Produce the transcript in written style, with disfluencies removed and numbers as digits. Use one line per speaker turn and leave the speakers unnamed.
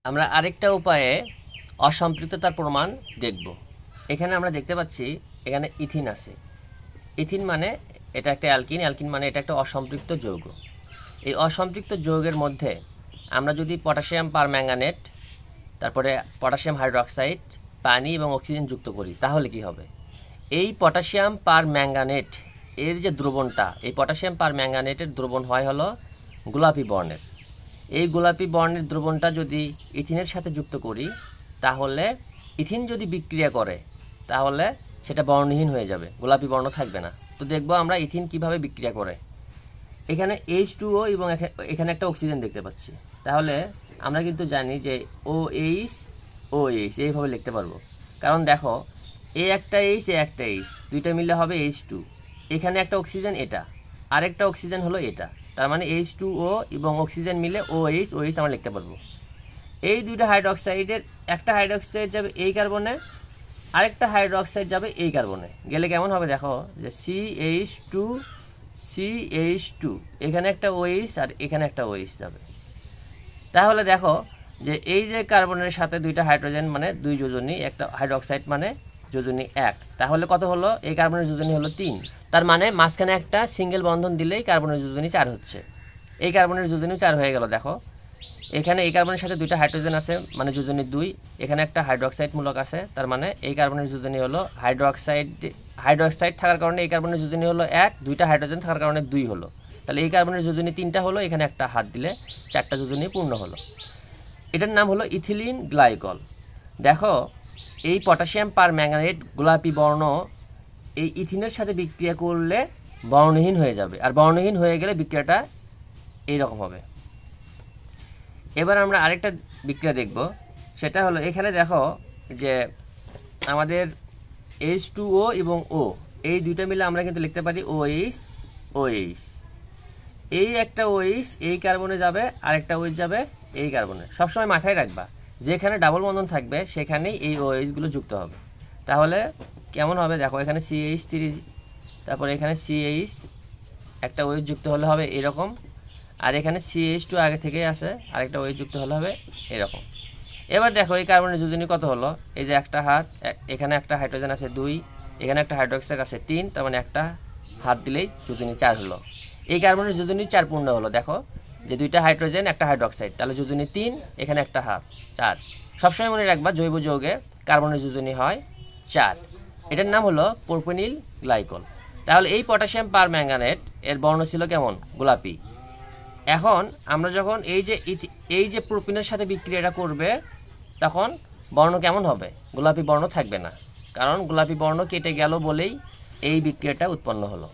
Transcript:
আমরা আরেকটা উপায়ে অসম্পৃক্ততার প্রমাণ দেখব। এখানে আমরা দেখতে পাচ্ছি এখানে ইথিন আছে। ইথিন মানে এটা একটা অ্যালকিন, অ্যালকিন মানে এটা একটা অসম্পৃক্ত যৌগ। এই অসম্পৃক্ত যৌগের মধ্যে আমরা যদি পটাশিয়াম পারম্যাঙ্গানেট, তারপরে পটাশিয়াম হাইড্রোক্সাইড, পানি এবং অক্সিজেন যুক্ত করি তাহলে কি হবে? এই পটাশিয়াম পারম্যাঙ্গানেট এর যে দ্রবণটা, এই পটাশিয়াম পারম্যাঙ্গানেটের দ্রবণ হয় হলো গোলাপি বর্ণের। এই গোলাপি বর্ণের দ্রবণটা যদি ইথিনের সাথে যুক্ত করি তাহলে ইথিন যদি বিক্রিয়া করে তাহলে সেটা বর্ণহীন হয়ে যাবে, গোলাপি বর্ণ থাকবে না। তো দেখব আমরা ইথিন কিভাবে বিক্রিয়া করে। এখানে H2O এবং এখানে একটা অক্সিজেন দেখতে পাচ্ছি। তাহলে আমরা কিন্তু জানি যে OH OH এইভাবে লিখতে পারবো, কারণ দেখো এ একটা H এ একটা H, দুইটা মিলে হবে H2। এখানে একটা অক্সিজেন, এটা আরেকটা অক্সিজেন হলো এটা, তার মানে H2O এবং অক্সিজেন মিলে OH OH আমরা লিখতে পারবো। এই দুইটা হাইড্রোক্সাইডের একটা হাইড্রোক্সাইড যাবে এই কার্বনে, আরেকটা হাইড্রোক্সাইড যাবে এই কার্বনে, গেলে কেমন হবে দেখো যে CH2 এখানে একটা OH আর এখানে একটা OH যাবে। তাহলে দেখো যে এই যে কার্বনের সাথে দুইটা হাইড্রোজেন মানে দুই যোজনী, একটা হাইড্রোক্সাইড মানে যোজনী 1, তাহলে কত হলো? এই কার্বনের যোজনী হলো 3। তার মানে মাঝখানে একটা সিঙ্গেল বন্ধন দিলেই কার্বনের যোজনী 4 হচ্ছে। এই কার্বনের যোজনী 4 হয়ে গেল। দেখো এখানে এই কার্বনের সাথে দুইটা হাইড্রোজেন আছে মানে যোজনী 2, এখানে একটা হাইড্রোক্সাইড মূলক আছে, তার মানে এই কার্বনের যোজনী হলো হাইড্রোক্সাইড থাকার কারণে এই কার্বনের যোজনী হলো 1, দুইটা হাইড্রোজেন থাকার কারণে 2 হলো। তাহলে এই কার্বনের যোজনী 3টা হলো, এখানে একটা হাত দিলে 4টা যোজনী পূর্ণ হলো। এটার নাম হলো ইথিলিন গ্লাইকল। দেখো এই পটাশিয়াম পারম্যাঙ্গানেট গোলাপি বর্ণ এই ইথিনের সাথে বিক্রিয়া করলে বর্ণহীন হয়ে যাবে, আর বর্ণহীন হয়ে গেলে বিক্রিয়াটা এইরকম হবে। এবার আমরা আরেকটা বিক্রিয়া দেখব, সেটা হলো এখানে দেখো যে আমাদের H2O এবং O এই দুইটা মিলে আমরা কিন্তু লিখতে পারি OH OH। এই একটা OH এই কার্বনে যাবে, আরেকটা OH যাবে এই কার্বনে। সবসময় মাথায় রাখবা যেখানে ডাবল বন্ধন থাকবে সেখানেই এই OH গুলো যুক্ত হবে। তাহলে কেমন হবে দেখো, এখানে CH3, তারপরে এখানে CH একটা OH যুক্ত হলে হবে এরকম, আর এখানে CH2 আগে থেকেই আছে, আরেকটা OH যুক্ত হলে হবে এরকম। এবার দেখো এই কার্বনের যোজনী কত হলো? এই যে একটা হাত, এখানে একটা হাইড্রোজেন আছে 2, এখানে একটা হাইড্রোক্সাইড আছে 3, তার মানে একটা হাত দিলেই যোজনী 4 হলো। এই কার্বনের যোজনী 4 পূর্ণ হলো। দেখো যে দুইটা হাইড্রোজেন একটা হাইড্রোক্সাইড, তাহলে যোজনী 3, এখানে একটা হাত 4। সবসময় মনে রাখবা জৈব যৌগে কার্বনের যোজনী হয় 4। এটার নাম হলো প্রোপেনিল গ্লাইকল। তাহলে এই পটাশিয়াম পারম্যাঙ্গানেট এর বর্ণ ছিল কেমন? গোলাপি। এখন আমরা যখন এই যে প্রোপিনের সাথে বিক্রিয়াটা করবে তখন বর্ণ কেমন হবে? গোলাপি বর্ণ থাকবে না, কারণ গোলাপি বর্ণ কেটে গেল বলেই এই বিক্রিয়াটা উৎপন্ন হলো।